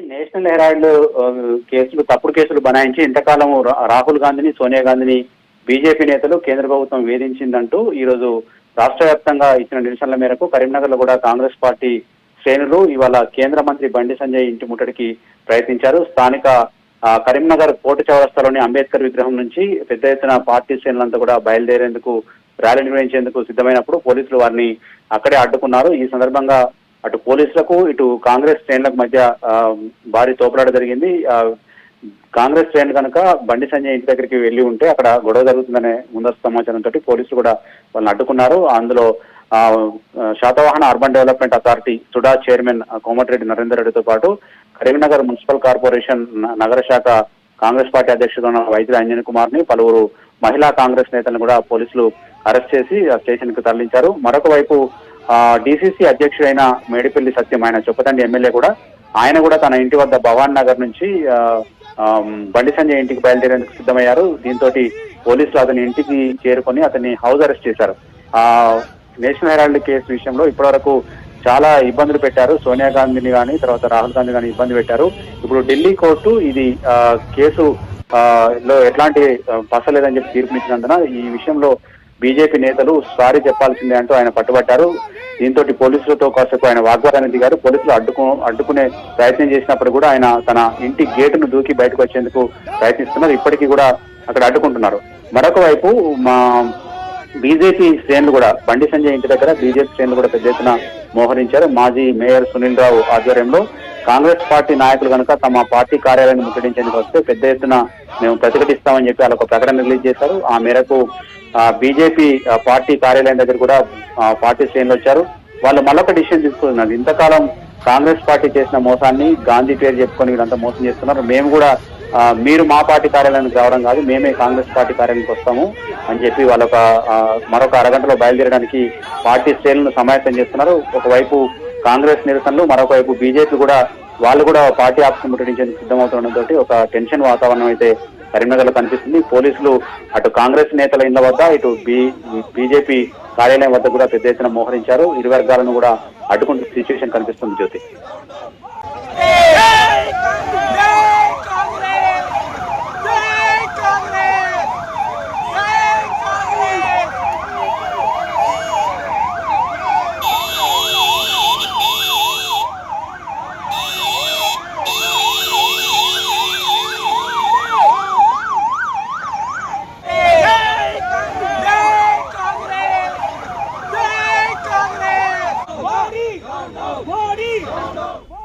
National Herald కేసులు తప్పుడు కేసులు బనాయించి ఇంతకాలం రాహుల్ గాంధీని సోనియా గాంధీని బీజేపీ నేతలు కేంద్ర ప్రభుత్వం వేధించిందంటూ ఈరోజు రాష్ట్ర వ్యాప్తంగా ఇచ్చిన నిరసనల మేరకు కరీంనగర్ లో కూడా కాంగ్రెస్ పార్టీ శ్రేణులు ఇవాళ కేంద్ర మంత్రి బండి సంజయ్ ఇంటి ముట్టడికి ప్రయత్నించారు. స్థానిక కరీంనగర్ కోర్టు చౌరస్తాలోని అంబేద్కర్ విగ్రహం నుంచి పెద్ద ఎత్తున పార్టీ శ్రేణులంతా కూడా బయలుదేరేందుకు ర్యాలీ నిర్వహించేందుకు సిద్ధమైనప్పుడు పోలీసులు వారిని అక్కడే అడ్డుకున్నారు. ఈ సందర్భంగా అటు పోలీసులకు ఇటు కాంగ్రెస్ శ్రేణులకు మధ్య భారీ తోపులాట జరిగింది. కాంగ్రెస్ శ్రేణులు కనుక బండి సంజయ్ ఇంటి దగ్గరికి వెళ్లి ఉంటే అక్కడ గొడవ జరుగుతుందనే ముందస్తు సమాచారంతో పోలీసులు కూడా వాళ్ళని అడ్డుకున్నారు. అందులో Satavahana urban development authority SUDA chairman Komatireddy Narender రెడ్డితో పాటు కరీంనగర్ మున్సిపల్ కార్పొరేషన్ నగర శాఖ కాంగ్రెస్ పార్టీ అధ్యక్షుడు వైద్యుల అంజన్ కుమార్ ని పలువురు మహిళా కాంగ్రెస్ నేతలను కూడా పోలీసులు అరెస్ట్ చేసి స్టేషన్ కు తరలించారు. మరొక వైపు డిసిసి అధ్యక్షుడైన మేడిపల్లి సత్యం, ఆయన చొప్పదండి ఎమ్మెల్యే కూడా, ఆయన కూడా తన ఇంటి వద్ద భవాన్ నగర్ నుంచి బండి సంజయ్ ఇంటికి బయలుదేరేందుకు సిద్ధమయ్యారు. దీంతో పోలీసులు అతని ఇంటికి చేరుకొని అతన్ని హౌస్ అరెస్ట్ చేశారు. నేషనల్ హెరాల్డ్ కేసు విషయంలో ఇప్పటివరకు చాలా ఇబ్బందులు పెట్టారు. సోనియా గాంధీని కానీ తర్వాత రాహుల్ గాంధీ కానీ ఇబ్బంది పెట్టారు. ఇప్పుడు ఢిల్లీ కోర్టు ఇది కేసు లో ఎట్లాంటి పసలేదని చెప్పి తీర్పునిచ్చినందున ఈ విషయంలో బీజేపీ నేతలు సారీ చెప్పాల్సిందే అంటూ ఆయన పట్టుబట్టారు. దీంతో పోలీసులతో కాసేపు ఆయన వాగ్వాదాన్ని దిగారు. పోలీసులు అడ్డుకునే ప్రయత్నం చేసినప్పుడు కూడా ఆయన తన ఇంటి గేటును దూకి బయటకు వచ్చేందుకు ప్రయత్నిస్తున్నారు. ఇప్పటికీ కూడా అక్కడ అడ్డుకుంటున్నారు. మరొక వైపు మా బీజేపీ శ్రేణులు కూడా బండి సంజయ్ ఇంటి దగ్గర బీజేపీ శ్రేణులు కూడా పెద్ద ఎత్తున మోహరించారు. మాజీ మేయర్ సునీల్ రావు ఆధ్వర్యంలో కాంగ్రెస్ పార్టీ నాయకులు కనుక తమ పార్టీ కార్యాలయాన్ని ముట్టడించేందుకు వస్తే పెద్ద ఎత్తున మేము ప్రతిఘటిస్తామని చెప్పి వాళ్ళ ఒక ప్రకటన రిలీజ్ చేశారు. ఆ మేరకు బీజేపీ పార్టీ కార్యాలయం దగ్గర కూడా పార్టీ శ్రేణులు వచ్చారు. వాళ్ళు మళ్ళొక డిసిషన్ తీసుకున్నారు. ఇంతకాలం కాంగ్రెస్ పార్టీ చేసిన మోసాన్ని గాంధీ పేరు చెప్పుకొని వీళ్ళంతా మోసం చేస్తున్నారు. మేము కూడా మీరు మా పార్టీ కార్యాలయానికి రావడం కాదు, మేమే కాంగ్రెస్ పార్టీ కార్యాలయానికి వస్తాము అని చెప్పి వాళ్ళొక మరొక అరగంటలో బయలుదేరడానికి పార్టీ శ్రేణులను సమాయత్తం చేస్తున్నారు. ఒకవైపు కాంగ్రెస్ నిరసనలు, మరొక వైపు బీజేపీ కూడా వాళ్ళు కూడా పార్టీ ఆఫీస్ ముట్టడించేందుకు సిద్ధమవుతుండటంతో ఒక టెన్షన్ వాతావరణం అయితే కరీంనగర్ లో కనిపిస్తుంది. పోలీసులు అటు కాంగ్రెస్ నేతల ఇళ్ల వద్ద ఇటు బీజేపీ కార్యాలయం వద్ద కూడా పెద్ద ఎత్తున మోహరించారు. ఇరు వర్గాలను కూడా అడ్డుకుంటూ సిచ్యువేషన్ కనిపిస్తుంది. జ్యోతి.